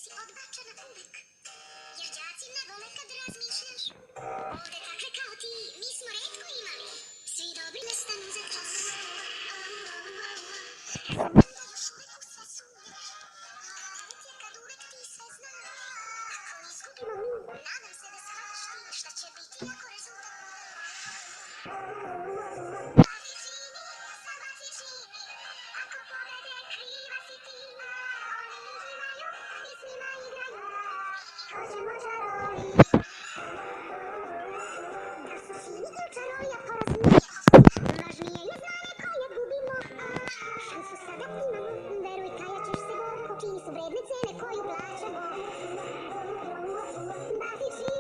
si odbačena uvek. Jer đaci ne vole kad razmišljaš. Ovde takve kao ti mi smo retko imali. Svi dobri ne stanu za čas. Da još uvek u sve sumnjaš. Pamet je kad uvek ti sve znaš. Ako izgubimo mi, nadam se da shvataš ti šta će biti ako rezultat. Bazi čini, zabaci čini. Ako pobede kriva si ti. Oni imaju i s njima igraju. Hoćemo čarovi. Da su svi ključarovi, a poraz nije. Važnije je znanje koje gubimo. Šansu sada imamo. Veruj, kajat ćeš se gorko. Čini su vredne cene koju plaćamo. Bazi čini.